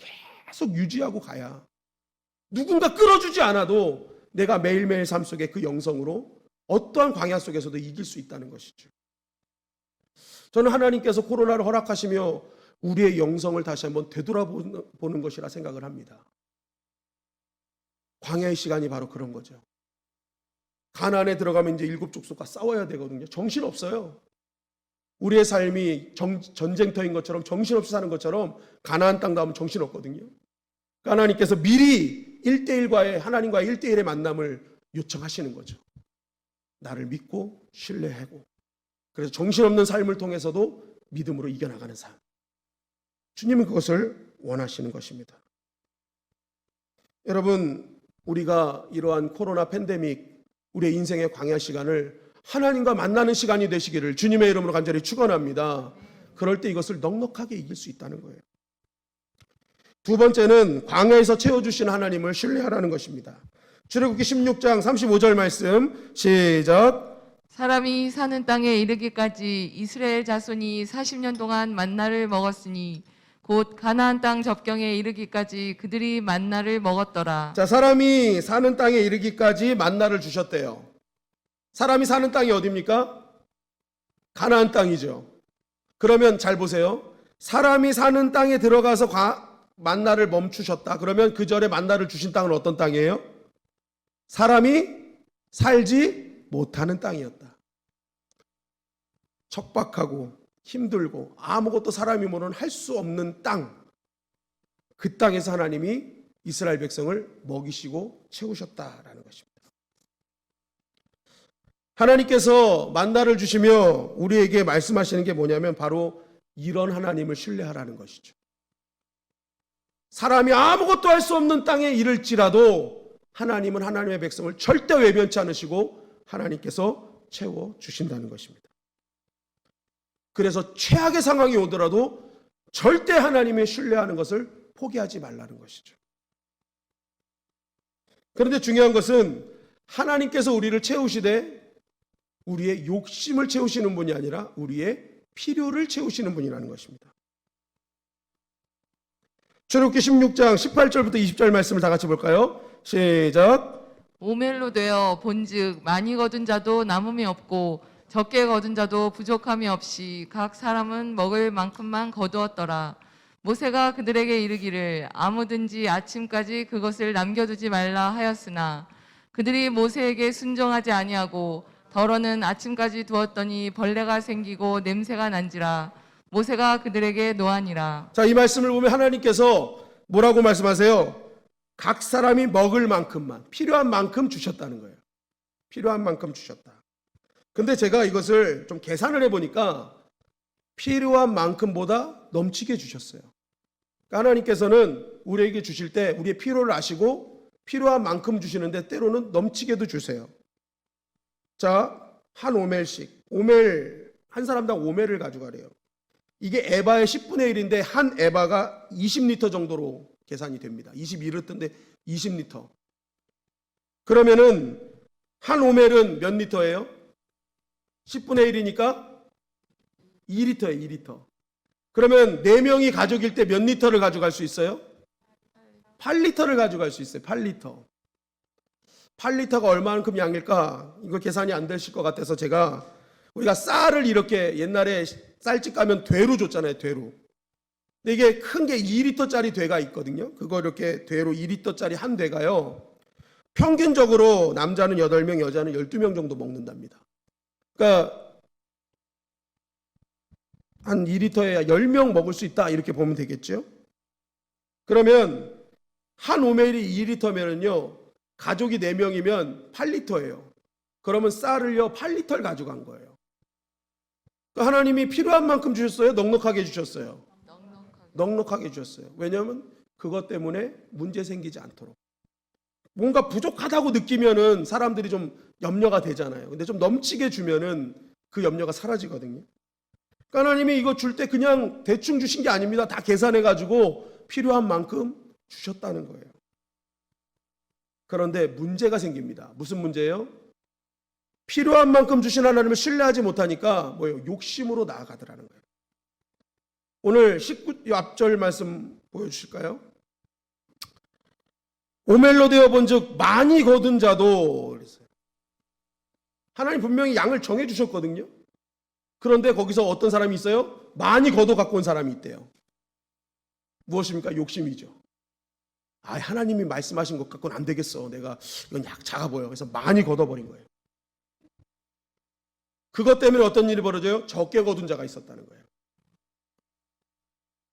계속 유지하고 가야 누군가 끌어주지 않아도 내가 매일매일 삶 속에 그 영성으로 어떠한 광야 속에서도 이길 수 있다는 것이죠. 저는 하나님께서 코로나를 허락하시며 우리의 영성을 다시 한번 되돌아보는 것이라 생각을 합니다. 광야의 시간이 바로 그런 거죠. 가나안에 들어가면 이제 일곱 족속과 싸워야 되거든요. 정신없어요. 우리의 삶이 전쟁터인 것처럼 정신없이 사는 것처럼 가나안 땅 가면 정신없거든요. 하나님께서 미리 1대1과의 하나님과의 1대1의 만남을 요청하시는 거죠. 나를 믿고 신뢰하고, 그래서 정신없는 삶을 통해서도 믿음으로 이겨나가는 삶. 주님은 그것을 원하시는 것입니다. 여러분, 우리가 이러한 코로나 팬데믹, 우리의 인생의 광야 시간을 하나님과 만나는 시간이 되시기를 주님의 이름으로 간절히 축원합니다. 그럴 때 이것을 넉넉하게 이길 수 있다는 거예요. 두 번째는 광야에서 채워주신 하나님을 신뢰하라는 것입니다. 출애굽기 16장 35절 말씀 시작. 사람이 사는 땅에 이르기까지 이스라엘 자손이 40년 동안 만나를 먹었으니 곧 가나안 땅 접경에 이르기까지 그들이 만나를 먹었더라. 자, 사람이 사는 땅에 이르기까지 만나를 주셨대요. 사람이 사는 땅이 어디입니까? 가나안 땅이죠. 그러면 잘 보세요. 사람이 사는 땅에 들어가서 만나를 멈추셨다. 그러면 그 전에 만나를 주신 땅은 어떤 땅이에요? 사람이 살지 못하는 땅이었다. 척박하고 힘들고 아무것도 사람이 모르는 할 수 없는 땅, 그 땅에서 하나님이 이스라엘 백성을 먹이시고 채우셨다라는 것입니다. 하나님께서 만나를 주시며 우리에게 말씀하시는 게 뭐냐면 바로 이런 하나님을 신뢰하라는 것이죠. 사람이 아무것도 할 수 없는 땅에 이를지라도 하나님은 하나님의 백성을 절대 외면치 않으시고 하나님께서 채워주신다는 것입니다. 그래서 최악의 상황이 오더라도 절대 하나님의 신뢰하는 것을 포기하지 말라는 것이죠. 그런데 중요한 것은 하나님께서 우리를 채우시되 우리의 욕심을 채우시는 분이 아니라 우리의 필요를 채우시는 분이라는 것입니다. 출애굽기 16장 18절부터 20절 말씀을 다 같이 볼까요? 시작. 오멜로 되어 본즉 많이 거둔 자도 남음이 없고 적게 거둔 자도 부족함이 없이 각 사람은 먹을 만큼만 거두었더라. 모세가 그들에게 이르기를 아무든지 아침까지 그것을 남겨두지 말라 하였으나 그들이 모세에게 순종하지 아니하고 덜어는 아침까지 두었더니 벌레가 생기고 냄새가 난지라. 모세가 그들에게 노하니라. 자, 이 말씀을 보면 하나님께서 뭐라고 말씀하세요? 각 사람이 먹을 만큼만, 필요한 만큼 주셨다는 거예요. 필요한 만큼 주셨다. 근데 제가 이것을 좀 계산을 해보니까 필요한 만큼보다 넘치게 주셨어요. 그러니까 하나님께서는 우리에게 주실 때 우리의 필요를 아시고 필요한 만큼 주시는데 때로는 넘치게도 주세요. 자, 한 오멜씩, 오멜, 한 사람당 오멜을 가져가래요. 이게 에바의 10분의 1인데 한 에바가 20리터 정도로 계산이 됩니다. 21리터인데 20리터. 그러면은 한 오멜은 몇 리터예요? 10분의 1이니까 2리터예요, 2리터. 그러면 4명이 가족일 때 몇 리터를 가져갈 수 있어요? 8리터를 가져갈 수 있어요, 8리터. 8리터가 얼마만큼 양일까? 이거 계산이 안 되실 것 같아서 제가 우리가 쌀을 이렇게 옛날에 쌀집 가면 되로 줬잖아요, 되로. 근데 이게 큰 게 2리터짜리 되가 있거든요. 그거 이렇게 되로 2리터짜리 한 되가요. 평균적으로 남자는 8명, 여자는 12명 정도 먹는답니다. 그러니까 한 2리터에 10명 먹을 수 있다 이렇게 보면 되겠죠. 그러면 한 오멜이 2리터면은요. 가족이 4명이면 8리터예요. 그러면 쌀을요 8리터를 가져간 거예요. 그러니까 하나님이 필요한 만큼 주셨어요? 넉넉하게 주셨어요? 넉넉하게 주셨어요. 왜냐하면 그것 때문에 문제 생기지 않도록. 뭔가 부족하다고 느끼면은 사람들이 좀 염려가 되잖아요. 근데 좀 넘치게 주면은 그 염려가 사라지거든요. 그러니까 하나님이 이거 줄 때 그냥 대충 주신 게 아닙니다. 다 계산해가지고 필요한 만큼 주셨다는 거예요. 그런데 문제가 생깁니다. 무슨 문제예요? 필요한 만큼 주신 하나님을 신뢰하지 못하니까 뭐예요? 욕심으로 나아가더라는 거예요. 오늘 19 앞절 말씀 보여주실까요? 오멜로 되어 본즉 많이 거둔 자도 그랬어요. 하나님 분명히 양을 정해 주셨거든요. 그런데 거기서 어떤 사람이 있어요? 많이 걷어 갖고 온 사람이 있대요. 무엇입니까? 욕심이죠. 아, 하나님이 말씀하신 것 갖고는 안 되겠어. 내가 이건 약 작아 보여. 그래서 많이 걷어버린 거예요. 그것 때문에 어떤 일이 벌어져요? 적게 거둔 자가 있었다는 거예요.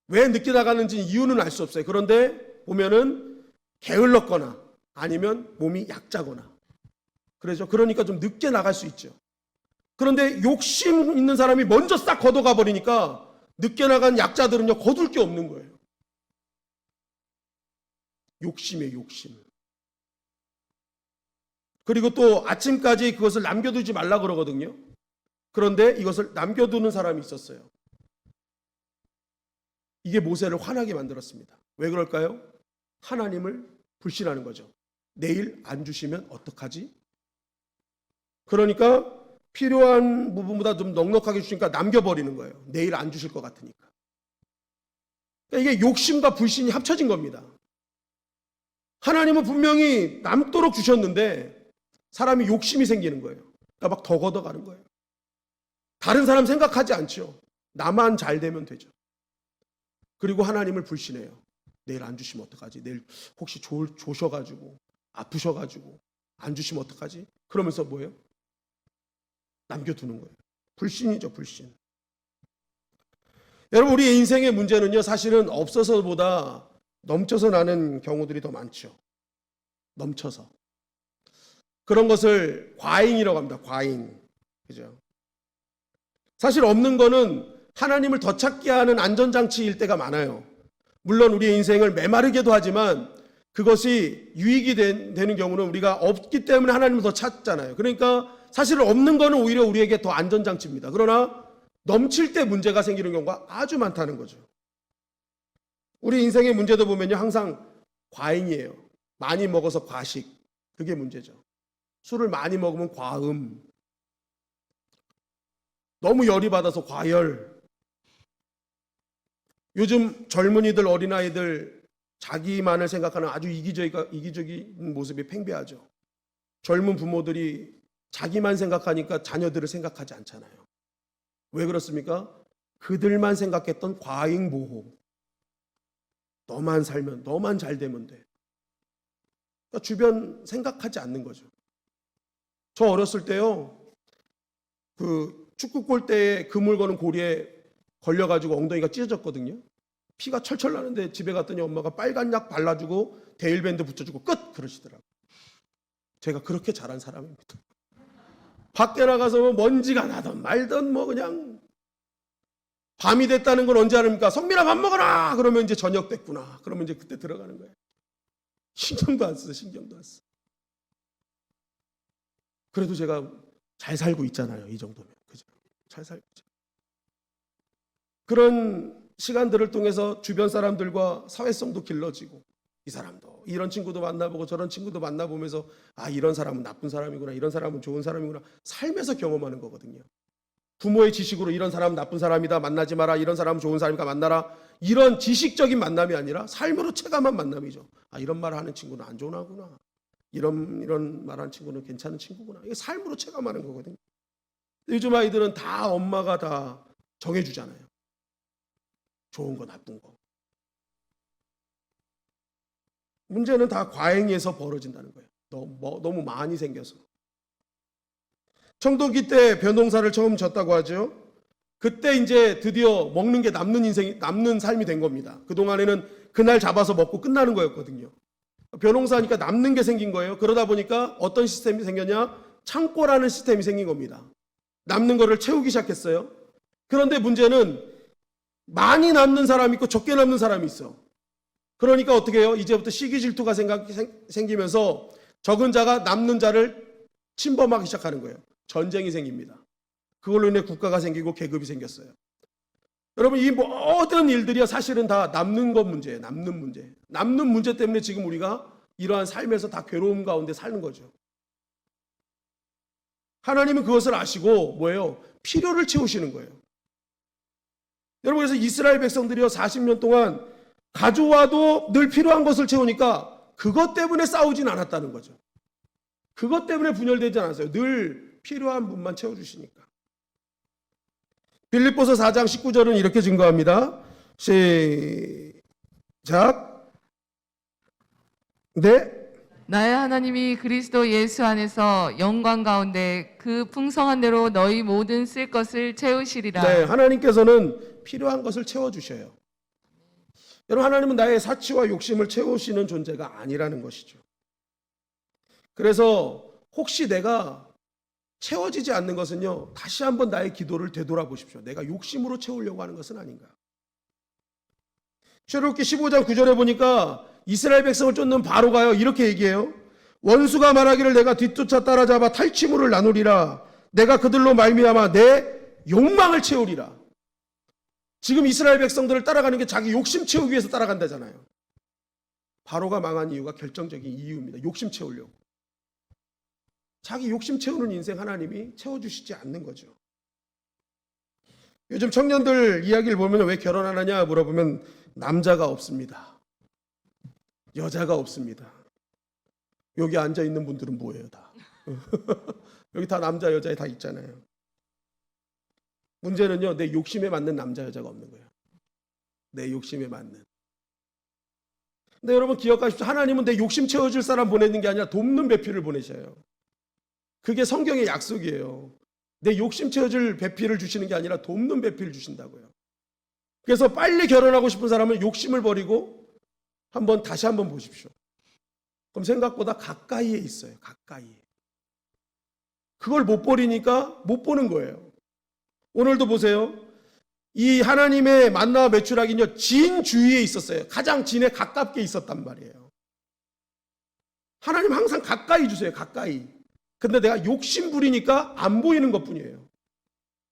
왜 늦게 나가는지 이유는 알 수 없어요. 그런데 보면은 게을렀거나 아니면 몸이 약자거나 그래서 그러니까 좀 늦게 나갈 수 있죠. 그런데 욕심 있는 사람이 먼저 싹 걷어가 버리니까 늦게 나간 약자들은요 거둘 게 없는 거예요. 욕심이에요, 욕심. 그리고 또 아침까지 그것을 남겨두지 말라 그러거든요. 그런데 이것을 남겨두는 사람이 있었어요. 이게 모세를 화나게 만들었습니다. 왜 그럴까요? 하나님을 불신하는 거죠. 내일 안 주시면 어떡하지? 그러니까 필요한 부분보다 좀 넉넉하게 주시니까 남겨버리는 거예요. 내일 안 주실 것 같으니까. 그러니까 이게 욕심과 불신이 합쳐진 겁니다. 하나님은 분명히 남도록 주셨는데 사람이 욕심이 생기는 거예요. 그러니까 막 더 걷어가는 거예요. 다른 사람 생각하지 않죠. 나만 잘 되면 되죠. 그리고 하나님을 불신해요. 내일 안 주시면 어떡하지? 내일 혹시 조셔가지고 아프셔가지고 안 주시면 어떡하지? 그러면서 뭐예요? 남겨두는 거예요. 불신이죠, 불신. 여러분, 우리 인생의 문제는요, 사실은 없어서보다 넘쳐서 나는 경우들이 더 많죠. 넘쳐서. 그런 것을 과잉이라고 합니다. 과잉. 그죠? 사실 없는 거는 하나님을 더 찾게 하는 안전장치일 때가 많아요. 물론 우리의 인생을 메마르게도 하지만 그것이 유익이 되는 경우는 우리가 없기 때문에 하나님을 더 찾잖아요. 그러니까 사실 없는 거는 오히려 우리에게 더 안전장치입니다. 그러나 넘칠 때 문제가 생기는 경우가 아주 많다는 거죠. 우리 인생의 문제도 보면요, 항상 과잉이에요. 많이 먹어서 과식. 그게 문제죠. 술을 많이 먹으면 과음. 너무 열이 받아서 과열. 요즘 젊은이들, 어린아이들 자기만을 생각하는 아주 이기적인 모습이 팽배하죠. 젊은 부모들이 자기만 생각하니까 자녀들을 생각하지 않잖아요. 왜 그렇습니까? 그들만 생각했던 과잉 보호. 너만 살면, 너만 잘 되면 돼. 그러니까 주변 생각하지 않는 거죠. 저 어렸을 때요, 그 축구 골대에 그물 거는 고리에 걸려가지고 엉덩이가 찢어졌거든요. 피가 철철 나는데 집에 갔더니 엄마가 빨간 약 발라주고 데일밴드 붙여주고 끝! 그러시더라고요. 제가 그렇게 자란 사람입니다. 밖에 나가서 뭐 먼지가 나던 말던 뭐 그냥 밤이 됐다는 건 언제 아닙니까? 성민아 밥 먹어라! 그러면 이제 저녁 됐구나. 그러면 이제 그때 들어가는 거예요. 신경도 안 써, 신경도 안 써. 그래도 제가 잘 살고 있잖아요. 이 정도면. 그죠? 잘 살고 있죠. 그런 시간들을 통해서 주변 사람들과 사회성도 길러지고, 이 사람도 이런 친구도 만나보고 저런 친구도 만나보면서 아, 이런 사람은 나쁜 사람이구나, 이런 사람은 좋은 사람이구나, 삶에서 경험하는 거거든요. 부모의 지식으로 이런 사람은 나쁜 사람이다, 만나지 마라, 이런 사람은 좋은 사람이니까 만나라, 이런 지식적인 만남이 아니라 삶으로 체감한 만남이죠. 아, 이런 말 하는 친구는 안 좋은 아구나, 이런 말하는 친구는 괜찮은 친구구나. 이게 삶으로 체감하는 거거든요. 요즘 아이들은 다 엄마가 다 정해주잖아요. 좋은 거, 나쁜 거. 문제는 다 과잉에서 벌어진다는 거예요. 너무 많이 생겨서. 청동기 때 변동사를 처음 졌다고 하죠. 그때 이제 드디어 먹는 게 남는 삶이 된 겁니다. 그동안에는 그날 잡아서 먹고 끝나는 거였거든요. 변홍사니까 남는 게 생긴 거예요. 그러다 보니까 어떤 시스템이 생겼냐? 창고라는 시스템이 생긴 겁니다. 남는 거를 채우기 시작했어요. 그런데 문제는 많이 남는 사람이 있고 적게 남는 사람이 있어. 그러니까 어떻게 해요? 이제부터 시기 질투가 생기면서 적은 자가 남는 자를 침범하기 시작하는 거예요. 전쟁이 생깁니다. 그걸로 인해 국가가 생기고 계급이 생겼어요. 여러분, 이 모든 일들이 사실은 다 남는 것 문제예요. 남는 문제. 남는 문제 때문에 지금 우리가 이러한 삶에서 다 괴로움 가운데 사는 거죠. 하나님은 그것을 아시고 뭐예요? 필요를 채우시는 거예요. 여러분, 그래서 이스라엘 백성들이요 40년 동안 가져와도 늘 필요한 것을 채우니까 그것 때문에 싸우진 않았다는 거죠. 그것 때문에 분열되지 않았어요. 늘 필요한 분만 채워주시니까. 빌립보서 4장 19절은 이렇게 증거합니다. 시작. 네. 나의 하나님이 그리스도 예수 안에서 영광 가운데 그 풍성한 대로 너희 모든 쓸 것을 채우시리라. 네, 하나님께서는 필요한 것을 채워주셔요. 여러분, 하나님은 나의 사치와 욕심을 채우시는 존재가 아니라는 것이죠. 그래서 혹시 내가 채워지지 않는 것은요, 다시 한번 나의 기도를 되돌아보십시오. 내가 욕심으로 채우려고 하는 것은 아닌가. 출애굽기 15장 9절에 보니까 이스라엘 백성을 쫓는 바로가요 이렇게 얘기해요. 원수가 말하기를 내가 뒤쫓아 따라잡아 탈취물을 나누리라. 내가 그들로 말미암아 내 욕망을 채우리라. 지금 이스라엘 백성들을 따라가는 게 자기 욕심 채우기 위해서 따라간다잖아요. 바로가 망한 이유가 결정적인 이유입니다. 욕심 채우려고. 자기 욕심 채우는 인생 하나님이 채워주시지 않는 거죠. 요즘 청년들 이야기를 보면 왜 결혼 안 하냐 물어보면 남자가 없습니다. 여자가 없습니다. 여기 앉아있는 분들은 뭐예요 다. 여기 다 남자 여자 다 있잖아요. 문제는요, 내 욕심에 맞는 남자 여자가 없는 거예요. 내 욕심에 맞는. 근데 여러분 기억하십시오. 하나님은 내 욕심 채워줄 사람 보내는 게 아니라 돕는 배필을 보내셔요. 그게 성경의 약속이에요. 내 욕심 채워줄 배필을 주시는 게 아니라 돕는 배필을 주신다고요. 그래서 빨리 결혼하고 싶은 사람은 욕심을 버리고 다시 한번 보십시오. 그럼 생각보다 가까이에 있어요. 가까이에. 그걸 못 버리니까 못 보는 거예요. 오늘도 보세요. 이 하나님의 만나와 메추라기는요, 진 주위에 있었어요. 가장 진에 가깝게 있었단 말이에요. 하나님 항상 가까이 주세요. 가까이. 근데 내가 욕심 부리니까 안 보이는 것 뿐이에요.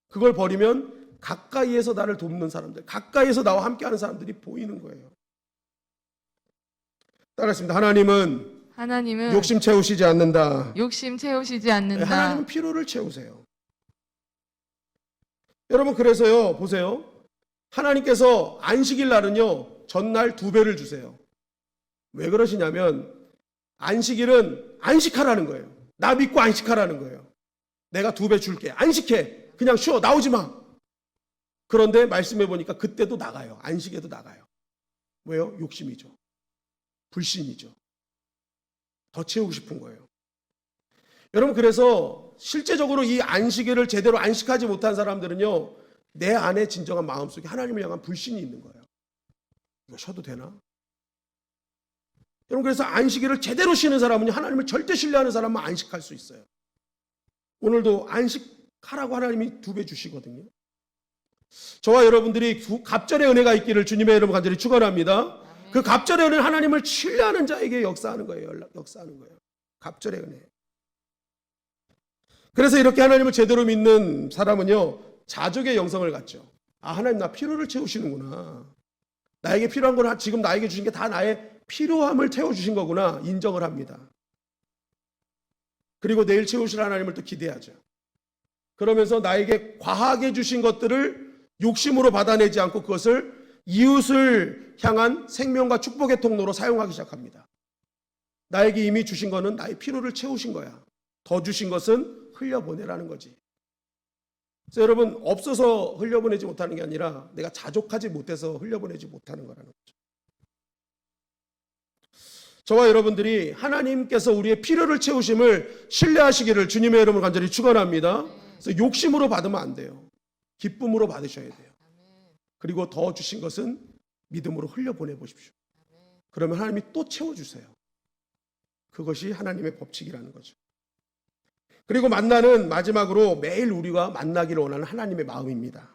그걸 버리면 가까이에서 나를 돕는 사람들, 가까이에서 나와 함께하는 사람들이 보이는 거예요. 따라했습니다. 하나님은 욕심 채우시지 않는다. 욕심 채우시지 않는다. 하나님은 필요를 채우세요. 여러분, 그래서요, 보세요. 하나님께서 안식일 날은요, 전날 2배를 주세요. 왜 그러시냐면, 안식일은 안식하라는 거예요. 나 믿고 안식하라는 거예요. 내가 2배 줄게. 안식해. 그냥 쉬어. 나오지 마. 그런데 말씀해 보니까 그때도 나가요. 안식에도 나가요. 왜요? 욕심이죠. 불신이죠. 더 채우고 싶은 거예요. 여러분, 그래서 실제적으로 이 안식일을 제대로 안식하지 못한 사람들은요, 내 안에 진정한 마음속에 하나님을 향한 불신이 있는 거예요. 이거 쉬어도 되나? 여러분, 그래서 안식일을 제대로 쉬는 사람은요, 하나님을 절대 신뢰하는 사람만 안식할 수 있어요. 오늘도 안식하라고 하나님이 2배 주시거든요. 저와 여러분들이 갑절의 은혜가 있기를 주님의 이름으로 간절히 축원합니다. 그 갑절의 은혜는 하나님을 신뢰하는 자에게 역사하는 거예요. 역사하는 거예요. 갑절의 은혜. 그래서 이렇게 하나님을 제대로 믿는 사람은요, 자족의 영성을 갖죠. 아, 하나님 나 필요를 채우시는구나. 나에게 필요한 건 지금 나에게 주신 게 다 나의 필요함을 채워주신 거구나 인정을 합니다. 그리고 내일 채우실 하나님을 또 기대하죠. 그러면서 나에게 과하게 주신 것들을 욕심으로 받아내지 않고 그것을 이웃을 향한 생명과 축복의 통로로 사용하기 시작합니다. 나에게 이미 주신 거는 나의 필요를 채우신 거야. 더 주신 것은 흘려보내라는 거지. 그래서 여러분, 없어서 흘려보내지 못하는 게 아니라 내가 자족하지 못해서 흘려보내지 못하는 거라는 거죠. 저와 여러분들이 하나님께서 우리의 필요를 채우심을 신뢰하시기를 주님의 이름으로 간절히 축원합니다. 그래서 욕심으로 받으면 안 돼요. 기쁨으로 받으셔야 돼요. 그리고 더 주신 것은 믿음으로 흘려보내 보십시오. 그러면 하나님이 또 채워주세요. 그것이 하나님의 법칙이라는 거죠. 그리고 만나는 마지막으로 매일 우리가 만나기를 원하는 하나님의 마음입니다.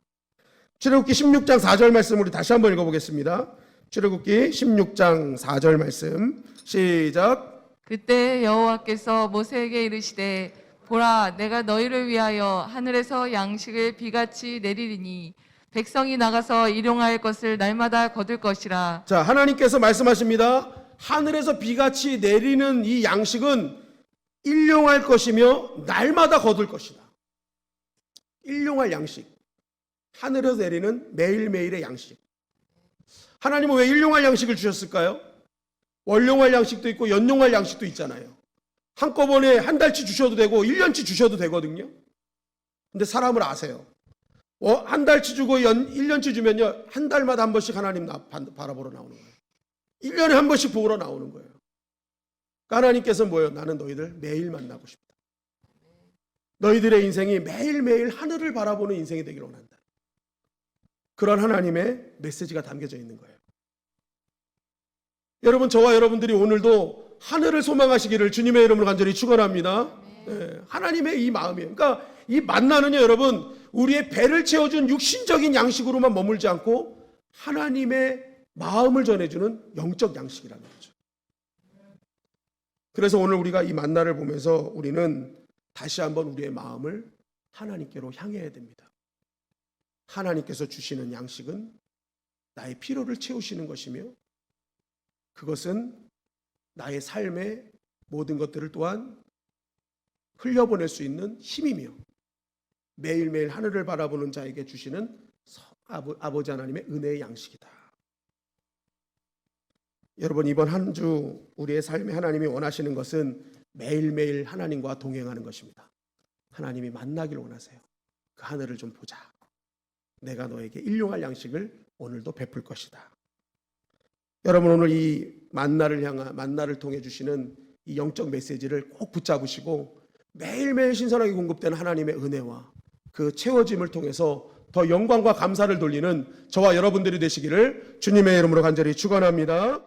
출애굽기 16장 4절 말씀 우리 다시 한번 읽어보겠습니다. 출애굽기 16장 4절 말씀 시작. 그때 여호와께서 모세에게 이르시되 보라 내가 너희를 위하여 하늘에서 양식을 비같이 내리리니 백성이 나가서 일용할 것을 날마다 거둘 것이라. 자, 하나님께서 말씀하십니다. 하늘에서 비같이 내리는 이 양식은 일용할 것이며 날마다 거둘 것이다. 일용할 양식. 하늘에서 내리는 매일매일의 양식. 하나님은 왜 일용할 양식을 주셨을까요? 월용할 양식도 있고 연용할 양식도 있잖아요. 한꺼번에 한 달치 주셔도 되고 1년치 주셔도 되거든요. 근데 사람을 아세요. 한 달치 주고 1년치 주면요, 한 달마다 한 번씩 하나님 바라보러 나오는 거예요. 1년에 한 번씩 보러 나오는 거예요. 하나님께서 뭐예요? 나는 너희들 매일 만나고 싶다. 너희들의 인생이 매일매일 하늘을 바라보는 인생이 되기를 원한다. 그런 하나님의 메시지가 담겨져 있는 거예요. 여러분, 저와 여러분들이 오늘도 하늘을 소망하시기를 주님의 이름으로 간절히 축원합니다. 네, 하나님의 이 마음이에요. 그러니까 이 만나는요, 여러분, 우리의 배를 채워준 육신적인 양식으로만 머물지 않고 하나님의 마음을 전해주는 영적 양식이라는 거죠. 그래서 오늘 우리가 이 만나를 보면서 우리는 다시 한번 우리의 마음을 하나님께로 향해야 됩니다. 하나님께서 주시는 양식은 나의 필요를 채우시는 것이며 그것은 나의 삶의 모든 것들을 또한 흘려보낼 수 있는 힘이며 매일매일 하늘을 바라보는 자에게 주시는 아버지 하나님의 은혜의 양식이다. 여러분, 이번 한 주 우리의 삶에 하나님이 원하시는 것은 매일매일 하나님과 동행하는 것입니다. 하나님이 만나기를 원하세요. 그 하늘을 좀 보자. 내가 너에게 일용할 양식을 오늘도 베풀 것이다. 여러분, 오늘 이 만나를 통해 주시는 이 영적 메시지를 꼭 붙잡으시고 매일매일 신선하게 공급되는 하나님의 은혜와 그 채워짐을 통해서 더 영광과 감사를 돌리는 저와 여러분들이 되시기를 주님의 이름으로 간절히 축원합니다.